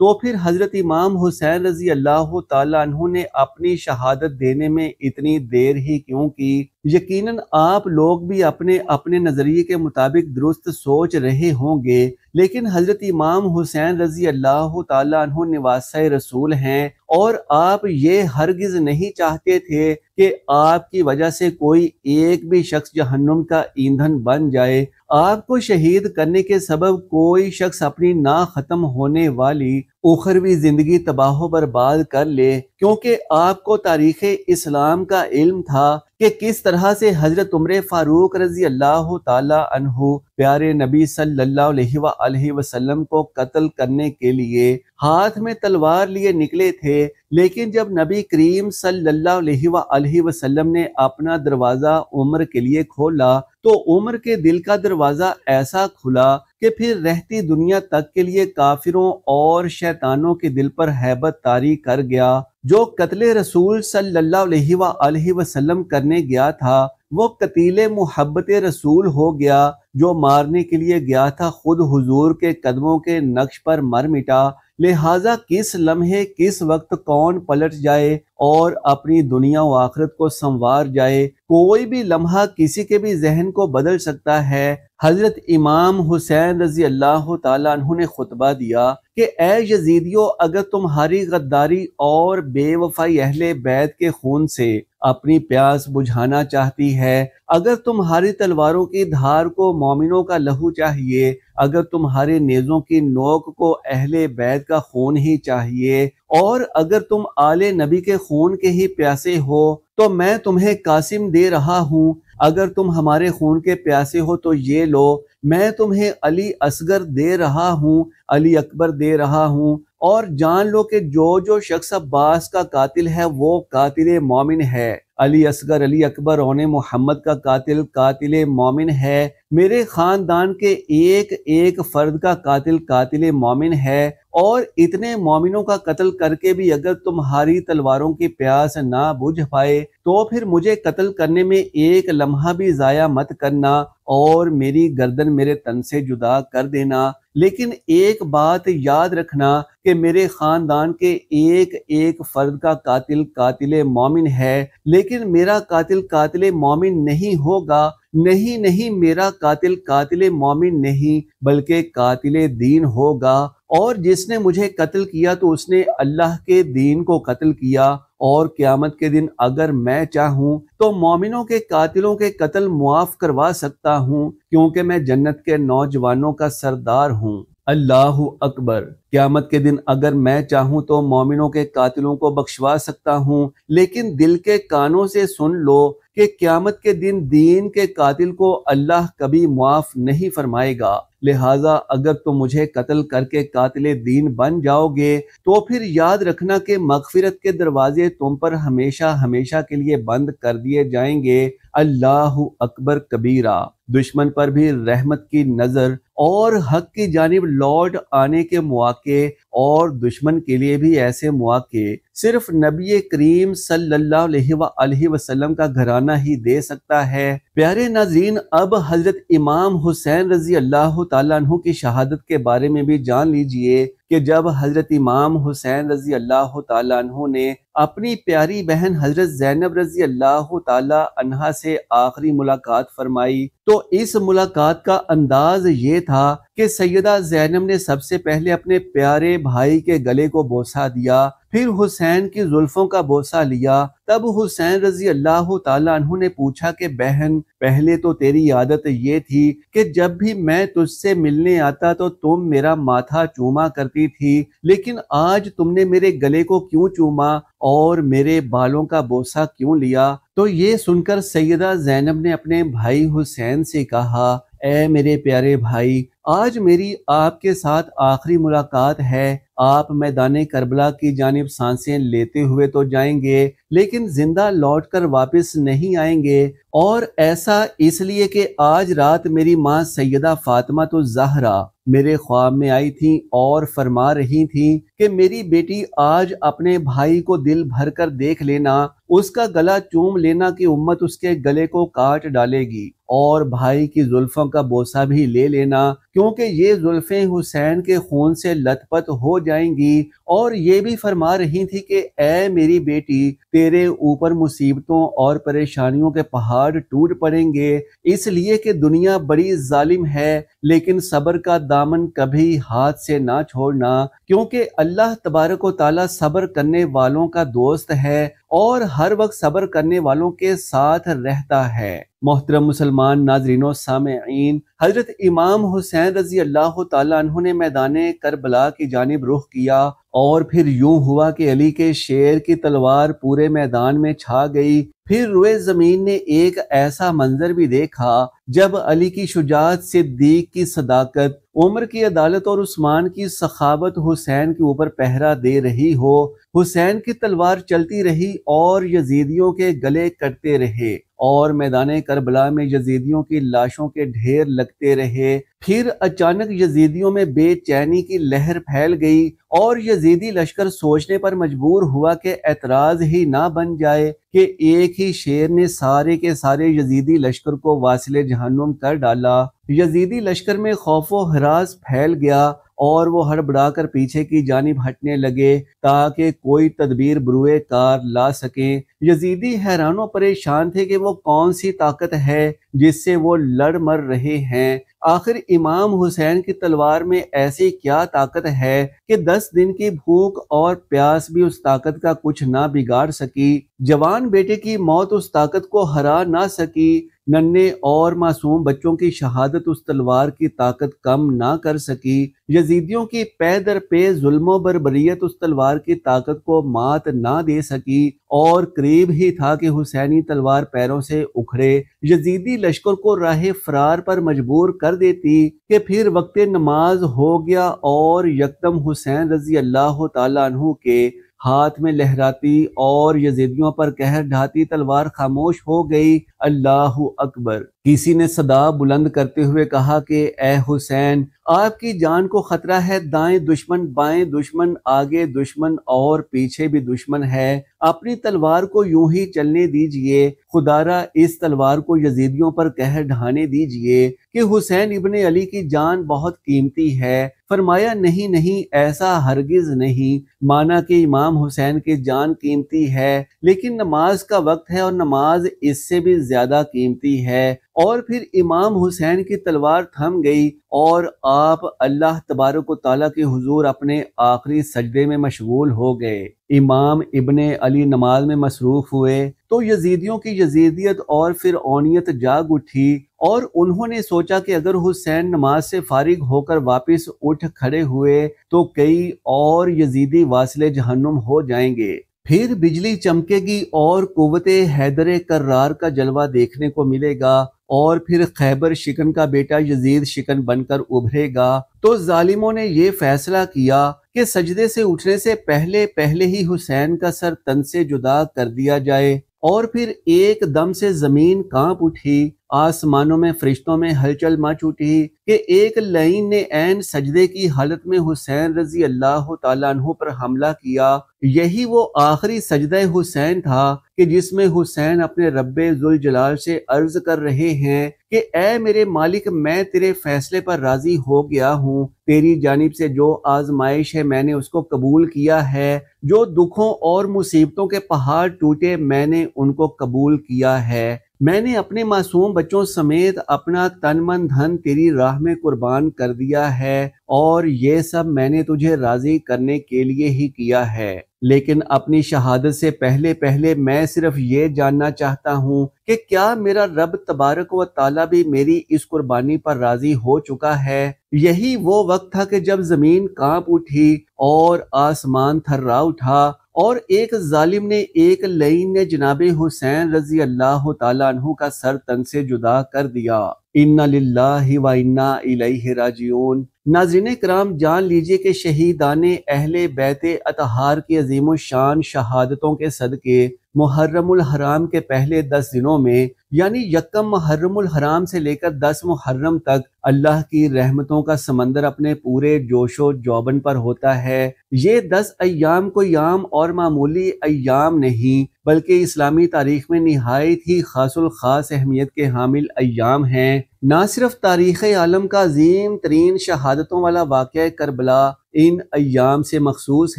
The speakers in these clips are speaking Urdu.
تو پھر حضرت امام حسین رضی اللہ تعالیٰ عنہ نے اپنی شہادت دینے میں اتنی دیر ہی کیوں کی؟ یقیناً آپ لوگ بھی اپنے اپنے نظریے کے مطابق درست سوچ رہے ہوں گے، لیکن حضرت امام حسین رضی اللہ تعالیٰ عنہ نواسۂ رسول ہیں، اور آپ یہ ہرگز نہیں چاہتے تھے کہ آپ کی وجہ سے کوئی ایک بھی شخص جہنم کا ایندھن بن جائے۔ آپ کو شہید کرنے کے سبب کوئی شخص اپنی نہ ختم ہونے والی اخروی زندگی تباہ و برباد کر لے، کیونکہ آپ کو تاریخ اسلام کا علم تھا کہ کس طرح سے حضرت عمر فاروق رضی اللہ تعالی عنہ پیارے نبی صلی اللہ علیہ وآلہ وسلم کو قتل کرنے کے لیے ہاتھ میں تلوار لیے نکلے تھے، لیکن جب نبی کریم صلی اللہ علیہ وآلہ وسلم نے اپنا دروازہ عمر کے لیے کھولا تو عمر کے دل کا دروازہ ایسا کھلا کہ پھر رہتی دنیا تک کے لیے کافروں اور شیطانوں کے دل پر ہیبت طاری کر گیا۔ جو قتل رسول صلی اللہ علیہ وآلہ وسلم کرنے گیا تھا وہ قتیل محبت رسول ہو گیا، جو مارنے کے لیے گیا تھا خود حضور کے قدموں کے نقش پر مر مٹا۔ لہٰذا کس لمحے کس وقت کون پلٹ جائے اور اپنی دنیا و آخرت کو سنوار جائے، کوئی بھی لمحہ کسی کے بھی ذہن کو بدل سکتا ہے۔ حضرت امام حسین رضی اللہ تعالیٰ عنہ نے خطبہ دیا کہ اے یزیدیو، اگر تمہاری غداری اور بے وفائی اہل بیت کے خون سے اپنی پیاس بجھانا چاہتی ہے، اگر تمہاری تلواروں کی دھار کو مومنوں کا لہو چاہیے، اگر تمہارے نیزوں کی نوک کو اہل بیت کا خون ہی چاہیے، اور اگر تم آل نبی کے خون کے ہی پیاسے ہو تو میں تمہیں قاسم دے رہا ہوں، اگر تم ہمارے خون کے پیاسے ہو تو یہ لو، میں تمہیں علی اصغر دے رہا ہوں، علی اکبر دے رہا ہوں، اور جان لو کہ جو شخص عباس کا قاتل ہے وہ قاتل مومن ہے، علی اصغر علی اکبر اون محمد کا قاتل قاتل مومن ہے، میرے خاندان کے ایک ایک فرد کا قاتل قاتل مومن ہے، اور اتنے مومنوں کا قتل کر کے بھی اگر تمہاری تلواروں کی پیاس نہ بجھ پائے تو پھر مجھے قتل کرنے میں ایک لمحہ بھی ضائع مت کرنا اور میری گردن میرے تن سے جدا کر دینا، لیکن ایک بات یاد رکھنا کہ میرے خاندان کے ایک ایک فرد کا قاتل قاتل مومن ہے، لیکن میرا قاتل قاتل مومن نہیں ہوگا، نہیں میرا قاتل قاتل مومن نہیں بلکہ قاتل دین ہوگا، اور جس نے مجھے قتل کیا تو اس نے اللہ کے دین کو قتل کیا، اور قیامت کے دن اگر میں چاہوں تو مومنوں کے قاتلوں کے قتل معاف کروا سکتا ہوں، کیونکہ میں جنت کے نوجوانوں کا سردار ہوں۔ اللہ اکبر۔ قیامت کے دن اگر میں چاہوں تو مومنوں کے قاتلوں کو بخشوا سکتا ہوں، لیکن دل کے کانوں سے سن لو کہ قیامت کے دن دین کے قاتل کو اللہ کبھی معاف نہیں فرمائے گا۔ لہٰذا اگر تم مجھے قتل کر کے قاتل دین بن جاؤ گے تو پھر یاد رکھنا کہ مغفرت کے دروازے تم پر ہمیشہ ہمیشہ کے لیے بند کر دیے جائیں گے۔ اللہ اکبر کبیرہ۔ دشمن پر بھی رحمت کی نظر اور حق کی جانب لوٹ آنے کے مواقع، اور دشمن کے لیے بھی ایسے مواقع صرف نبی کریم صلی اللہ علیہ وآلہ وسلم کا گھرانہ ہی دے سکتا ہے۔ پیارے ناظرین، اب حضرت امام حسین رضی اللہ تعالیٰ عنہ کی شہادت کے بارے میں بھی جان لیجئے کہ جب حضرت امام حسین رضی اللہ تعالیٰ عنہ نے اپنی پیاری بہن حضرت زینب رضی اللہ تعالیٰ عنہا سے آخری ملاقات فرمائی تو اس ملاقات کا انداز یہ تھا کہ سیدہ زینب نے سب سے پہلے اپنے پیارے بھائی کے گلے کو بوسہ دیا، پھر حسین کی زلفوں کا بوسہ لیا۔ تب حسین رضی اللہ تعالیٰ عنہ نے پوچھا کہ بہن، پہلے تو تیری عادت یہ تھی کہ جب بھی میں تجھ سے ملنے آتا تو تم میرا ماتھا چوما کرتی تھی، لیکن آج تم نے میرے گلے کو کیوں چوما اور میرے بالوں کا بوسہ کیوں لیا؟ تو یہ سن کر سیدہ زینب نے اپنے بھائی حسین سے کہا، اے میرے پیارے بھائی، آج میری آپ کے ساتھ آخری ملاقات ہے۔ آپ میدان کربلا کی جانب سانسیں لیتے ہوئے تو جائیں گے لیکن زندہ لوٹ کر واپس نہیں آئیں گے، اور ایسا اس لیے کہ آج رات میری ماں سیدہ فاطمہ الزہرا میرے خواب میں آئی تھیں اور فرما رہی تھیں کہ میری بیٹی آج اپنے بھائی کو دل بھر کر دیکھ لینا، اس کا گلا چوم لینا کہ امت اس کے گلے کو کاٹ ڈالے گی، اور بھائی کی زلفوں کا بوسہ بھی لے لینا، کیونکہ یہ زلفیں حسین کے خون سے لت پت ہو جائیں گی۔ اور یہ بھی فرما رہی تھی کہ اے میری بیٹی، تیرے اوپر مصیبتوں اور پریشانیوں کے پہاڑ ٹوٹ پڑیں گے، اس لیے کہ دنیا بڑی ظالم ہے، لیکن صبر کا دامن کبھی ہاتھ سے نہ چھوڑنا، کیونکہ اللہ تبارک و تعالی صبر کرنے والوں کا دوست ہے اور ہر وقت صبر کرنے والوں کے ساتھ رہتا ہے۔ محترم مسلمان ناظرین و سامعین، حضرت امام حسین رضی اللہ تعالیٰ عنہ نے میدان کربلا کی جانب رخ کیا، اور پھر یوں ہوا کہ علی کے شیر کی تلوار پورے میدان میں چھا گئی۔ پھر روئے زمین نے ایک ایسا منظر بھی دیکھا جب علی کی شجاعت، صدیق کی صداقت، عمر کی عدالت اور عثمان کی سخاوت حسین کے اوپر پہرا دے رہی ہو۔ حسین کی تلوار چلتی رہی اور یزیدیوں کے گلے کٹتے رہے، اور میدان کربلا میں یزیدیوں کی لاشوں کے ڈھیر لگتے رہے۔ پھر اچانک یزیدیوں میں بے چینی کی لہر پھیل گئی، اور یزیدی لشکر سوچنے پر مجبور ہوا کہ اعتراض ہی نہ بن جائے کہ ایک ہی شیر نے سارے کے سارے یزیدی لشکر کو واصل جہنم کر ڈالا۔ یزیدی لشکر میں خوف و ہراس پھیل گیا، اور وہ ہڑبڑا کر پیچھے کی جانب ہٹنے لگے تاکہ کوئی تدبیر بروئے کار لا سکیں۔ یزیدی حیران و پریشان تھے کہ وہ کون سی طاقت ہے جس سے وہ لڑ مر رہے ہیں۔ آخر امام حسین کی تلوار میں ایسی کیا طاقت ہے کہ 10 دن کی بھوک اور پیاس بھی اس طاقت کا کچھ نہ بگاڑ سکی، جوان بیٹے کی موت اس طاقت کو ہرا نہ سکی، ننھے اور معصوم بچوں کی شہادت اس تلوار کی طاقت کم نہ کر سکی، یزیدیوں کی پے در پے ظلم و بربریت اس تلوار کی طاقت کو مات نہ دے سکی، اور قریب ہی تھا کہ حسینی تلوار پیروں سے اکھڑے یزیدی لشکر کو راہ فرار پر مجبور کر دیتی کہ پھر وقت نماز ہو گیا، اور یکدم حسین رضی اللہ تعالیٰ عنہ کے ہاتھ میں لہراتی اور یزیدیوں پر قہر ڈھاتی تلوار خاموش ہو گئی۔ اللہ اکبر! کسی نے صدا بلند کرتے ہوئے کہا کہ اے حسین، آپ کی جان کو خطرہ ہے، دائیں دشمن، بائیں دشمن، آگے دشمن اور پیچھے بھی دشمن ہے، اپنی تلوار کو یوں ہی چلنے دیجئے، خدارا اس تلوار کو یزیدیوں پر قہر ڈھانے دیجئے کہ حسین ابن علی کی جان بہت قیمتی ہے۔ فرمایا نہیں نہیں، ایسا ہرگز نہیں، مانا کہ امام حسین کی جان قیمتی ہے، لیکن نماز کا وقت ہے اور نماز اس سے بھی زیادہ قیمتی ہے۔ اور پھر امام حسین کی تلوار تھم گئی، اور آپ اللہ تبارک و تعالیٰ کے حضور اپنے آخری سجدے میں مشغول ہو گئے۔ امام ابن علی نماز میں مصروف ہوئے تو یزیدیوں کی یزیدیت اور فرعونیت جاگ اٹھی، اور انہوں نے سوچا کہ اگر حسین نماز سے فارغ ہو کر واپس اٹھ کھڑے ہوئے تو کئی اور یزیدی واصل جہنم ہو جائیں گے، پھر بجلی چمکے گی اور قوت حیدر کرار کا جلوہ دیکھنے کو ملے گا، اور پھر خیبر شکن کا بیٹا یزید شکن بن کر ابھرے گا۔ تو ظالموں نے یہ فیصلہ کیا کہ سجدے سے اٹھنے سے پہلے ہی حسین کا سر تن سے جدا کر دیا جائے، اور پھر ایک دم سے زمین کانپ اٹھی، آسمانوں میں فرشتوں میں ہلچل مچ اٹھی کہ ایک لعین نے عین سجدے کی حالت میں حسین رضی اللہ تعالیٰ عنہ پر حملہ کیا۔ یہی وہ آخری سجدہ حسین تھا کہ جس میں حسین اپنے رب ذوالجلال سے عرض کر رہے ہیں کہ اے میرے مالک، میں تیرے فیصلے پر راضی ہو گیا ہوں، تیری جانب سے جو آزمائش ہے میں نے اس کو قبول کیا ہے، جو دکھوں اور مصیبتوں کے پہاڑ ٹوٹے میں نے ان کو قبول کیا ہے، میں نے اپنے معصوم بچوں سمیت اپنا تن من دھن تیری راہ میں قربان کر دیا ہے، اور یہ سب میں نے تجھے راضی کرنے کے لیے ہی کیا ہے۔ لیکن اپنی شہادت سے پہلے میں صرف یہ جاننا چاہتا ہوں کہ کیا میرا رب تبارک و تعالیٰ بھی میری اس قربانی پر راضی ہو چکا ہے؟ یہی وہ وقت تھا کہ جب زمین کانپ اٹھی اور آسمان تھرا اٹھا، اور ایک ظالم نے، ایک لعین نے جناب حسین رضی اللہ تعالیٰ عنہ کا سر تن سے جدا کر دیا۔ انا للہ و انا الیہ راجعون۔ ناظرین کرام، جان لیجئے کہ شہیدان اہل بیت اطہار کی عظیم الشان شہادتوں کے صدقے محرم الحرام کے پہلے 10 دنوں میں، یعنی یکم محرم الحرام سے لے کر 10 محرم تک، اللہ کی رحمتوں کا سمندر اپنے پورے جوش و جوبن پر ہوتا ہے۔ یہ 10 ایام کوئی عام اور معمولی ایام نہیں، بلکہ اسلامی تاریخ میں نہایت ہی خاص الخاص اہمیت کے حامل ایام ہیں۔ نہ صرف تاریخ عالم کا عظیم ترین شہادتوں والا واقعہ کربلا ان ایام سے مخصوص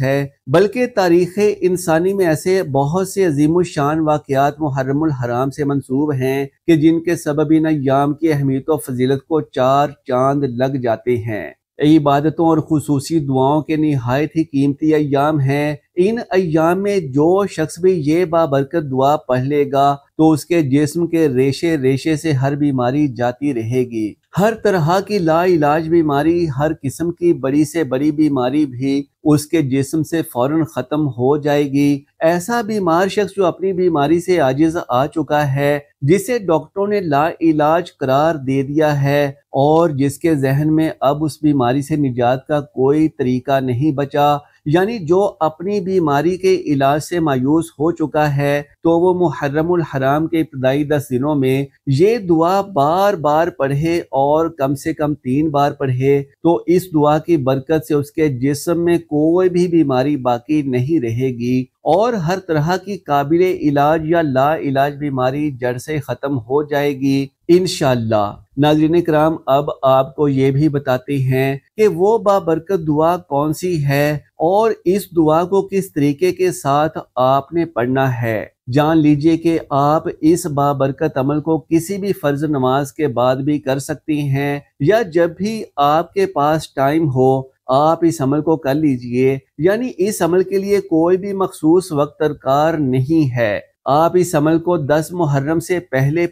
ہے، بلکہ تاریخ انسانی میں ایسے بہت سے عظیم الشان واقعات محرم الحرام سے منسوب ہیں کہ جن کے سبب ان ایام کی اہمیت و فضیلت کو چار چاند لگ جاتے ہیں۔ عبادتوں اور خصوصی دعاؤں کے نہایت ہی قیمتی ایام ہیں۔ ان ایام میں جو شخص بھی یہ بابرکت دعا پڑھ لے گا تو اس کے جسم کے ریشے ریشے سے ہر بیماری جاتی رہے گی۔ ہر طرح کی لا علاج بیماری، ہر قسم کی بڑی سے بڑی بیماری بھی اس کے جسم سے فوراً ختم ہو جائے گی۔ ایسا بیمار شخص جو اپنی بیماری سے عاجز آ چکا ہے، جسے ڈاکٹروں نے لا علاج قرار دے دیا ہے اور جس کے ذہن میں اب اس بیماری سے نجات کا کوئی طریقہ نہیں بچا، یعنی جو اپنی بیماری کے علاج سے مایوس ہو چکا ہے، تو وہ محرم الحرام کے ابتدائی 10 دنوں میں یہ دعا بار بار پڑھے اور کم سے کم 3 بار پڑھے تو اس دعا کی برکت سے اس کے جسم میں کوئی بھی بیماری باقی نہیں رہے گی اور ہر طرح کی قابل علاج یا لا علاج بیماری جڑ سے ختم ہو جائے گی انشاءاللہ۔ ناظرین کرام، اب آپ کو یہ بھی بتاتے ہیں کہ وہ بابرکت دعا کون سی ہے اور اس دعا کو کس طریقے کے ساتھ آپ نے پڑھنا ہے۔ جان لیجئے کہ آپ اس بابرکت عمل کو کسی بھی فرض نماز کے بعد بھی کر سکتی ہیں یا جب بھی آپ کے پاس ٹائم ہو آپ اس عمل کو کر لیجئے، یعنی اس عمل کے لیے کوئی بھی مخصوص وقت درکار نہیں ہے۔ آپ اس عمل کو 10 محرم سے پہلے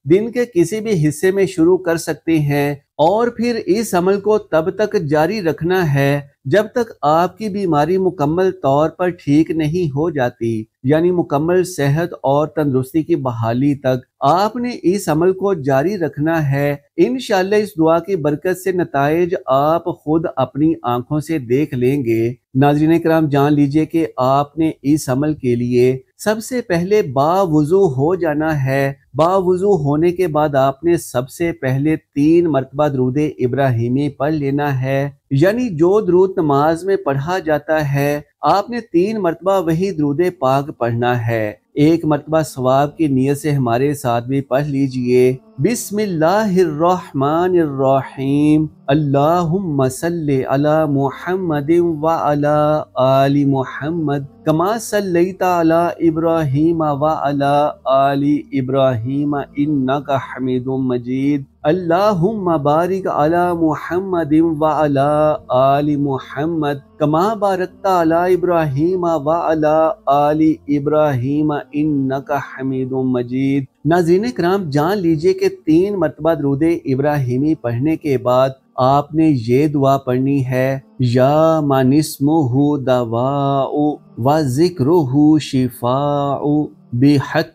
دن کے کسی بھی حصے میں شروع کر سکتے ہیں اور پھر اس عمل کو تب تک جاری رکھنا ہے جب تک آپ کی بیماری مکمل طور پر ٹھیک نہیں ہو جاتی، یعنی مکمل صحت اور تندرستی کی بحالی تک آپ نے اس عمل کو جاری رکھنا ہے۔ انشاءاللہ اس دعا کی برکت سے نتائج آپ خود اپنی آنکھوں سے دیکھ لیں گے۔ ناظرین کرام، جان لیجئے کہ آپ نے اس عمل کے لیے سب سے پہلے باوضو ہو جانا ہے۔ باوضو ہونے کے بعد آپ نے سب سے پہلے 3 مرتبہ درود ابراہیمی پڑھ لینا ہے، یعنی جو درود نماز میں پڑھا جاتا ہے آپ نے 3 مرتبہ وہی درود پاک پڑھنا ہے۔ ایک مرتبہ ثواب کی نیت سے ہمارے ساتھ بھی پڑھ لیجئے۔ بسم اللہ الرحمن الرحیم، اللہم صلی علی محمد وعلی آل محمد کما صلیت علی ابراہیم وعلی آل ابراہیم انک حمید مجید، اللہم بارک علی محمد وعلی آل محمد کما بارکت علی ابراہیم وعلی آل ابراہیم انک حمید مجید۔ ناظرین کرام، جان لیجئے کہ 3 مرتبہ درود ابراہیمی پڑھنے کے بعد آپ نے یہ دعا پڑھنی ہے، یا من اسمہ دواء و ذکرہ شفاء بحق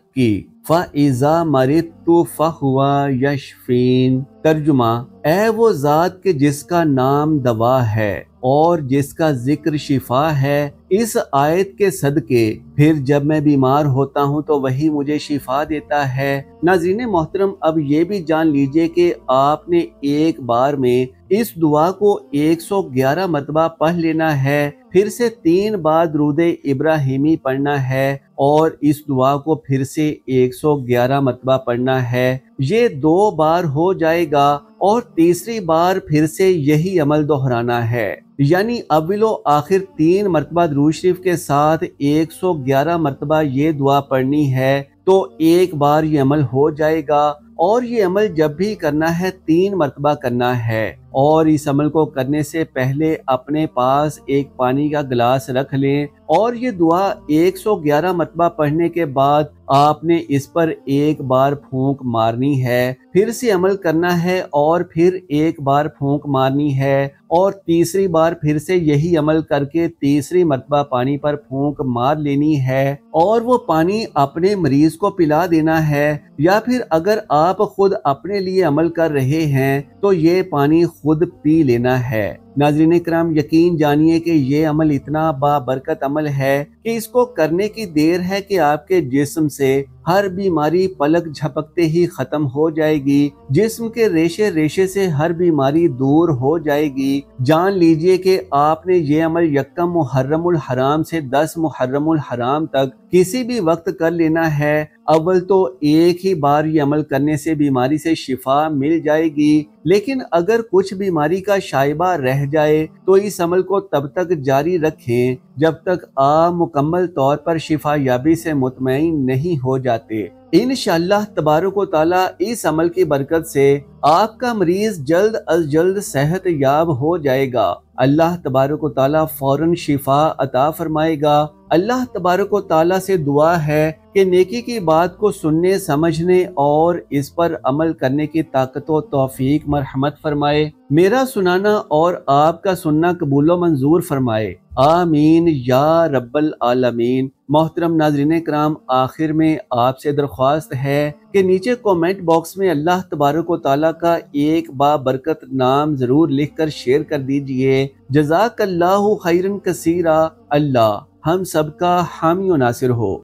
فَإِذَا مَرِضْتُ فَهُوَ يَشْفِينِ۔ ترجمہ: اے وہ ذات کہ جس کا نام دوا ہے اور جس کا ذکر شفا ہے، اس آیت کے صدقے پھر جب میں بیمار ہوتا ہوں تو وہی مجھے شفا دیتا ہے۔ ناظرین محترم، اب یہ بھی جان لیجئے کہ آپ نے ایک بار میں اس دعا کو 111 مرتبہ پڑھ لینا ہے، پھر سے 3 بار درود ابراہیمی پڑھنا ہے اور اس دعا کو پھر سے 111 مرتبہ پڑھنا ہے۔ یہ 2 بار ہو جائے گا اور تیسری بار پھر سے یہی عمل دہرانا ہے، یعنی اول و آخر 3 مرتبہ درود شریف کے ساتھ 111 مرتبہ یہ دعا پڑھنی ہے تو ایک بار یہ عمل ہو جائے گا اور یہ عمل جب بھی کرنا ہے 3 مرتبہ کرنا ہے۔ اور اس عمل کو کرنے سے پہلے اپنے پاس ایک پانی کا گلاس رکھ لیں اور یہ دعا 111 مرتبہ پڑھنے کے بعد آپ نے اس پر ایک بار پھونک مارنی ہے، پھر سے عمل کرنا ہے اور پھر ایک بار پھونک مارنی ہے اور تیسری بار پھر سے یہی عمل کر کے تیسری مرتبہ پانی پر پھونک مار لینی ہے اور وہ پانی اپنے مریض کو پلا دینا ہے، یا پھر اگر آپ خود اپنے لیے عمل کر رہے ہیں تو یہ پانی خود پی لینا ہے۔ ناظرین کرام، یقین جانیے کہ یہ عمل اتنا بابرکت عمل ہے کہ اس کو کرنے کی دیر ہے کہ آپ کے جسم سے ہر بیماری پلک جھپکتے ہی ختم ہو جائے گی، جسم کے ریشے ریشے سے ہر بیماری دور ہو جائے گی۔ جان لیجئے کہ آپ نے یہ عمل یکم محرم الحرام سے 10 محرم الحرام تک کسی بھی وقت کر لینا ہے۔ اول تو ایک ہی بار یہ عمل کرنے سے بیماری سے شفا مل جائے گی، لیکن اگر کچھ بیماری کا شائبہ رہ جائے تو اس عمل کو تب تک جاری رکھیں جب تک آپ مکمل طور پر شفا یابی سے مطمئن نہیں ہو جاتے۔ انشاءاللہ تبارک و تعالی اس عمل کی برکت سے آپ کا مریض جلد از جلد صحت یاب ہو جائے گا۔ اللہ تبارک و تعالی فوراً شفا عطا فرمائے گا۔ اللہ تبارک و تعالی سے دعا ہے کہ نیکی کی بات کو سننے، سمجھنے اور اس پر عمل کرنے کی طاقت و توفیق مرحمت فرمائے۔ میرا سنانا اور آپ کا سننا قبول و منظور فرمائے، آمین یا رب العالمین۔ محترم ناظرین کرام، آخر میں آپ سے درخواست ہے کہ نیچے کومنٹ باکس میں اللہ تبارک و تعالیٰ کا ایک بابرکت نام ضرور لکھ کر شیئر کر دیجئے۔ جزاک اللہ خیرن کثیرا۔ اللہ ہم سب کا حامی و ناصر ہو۔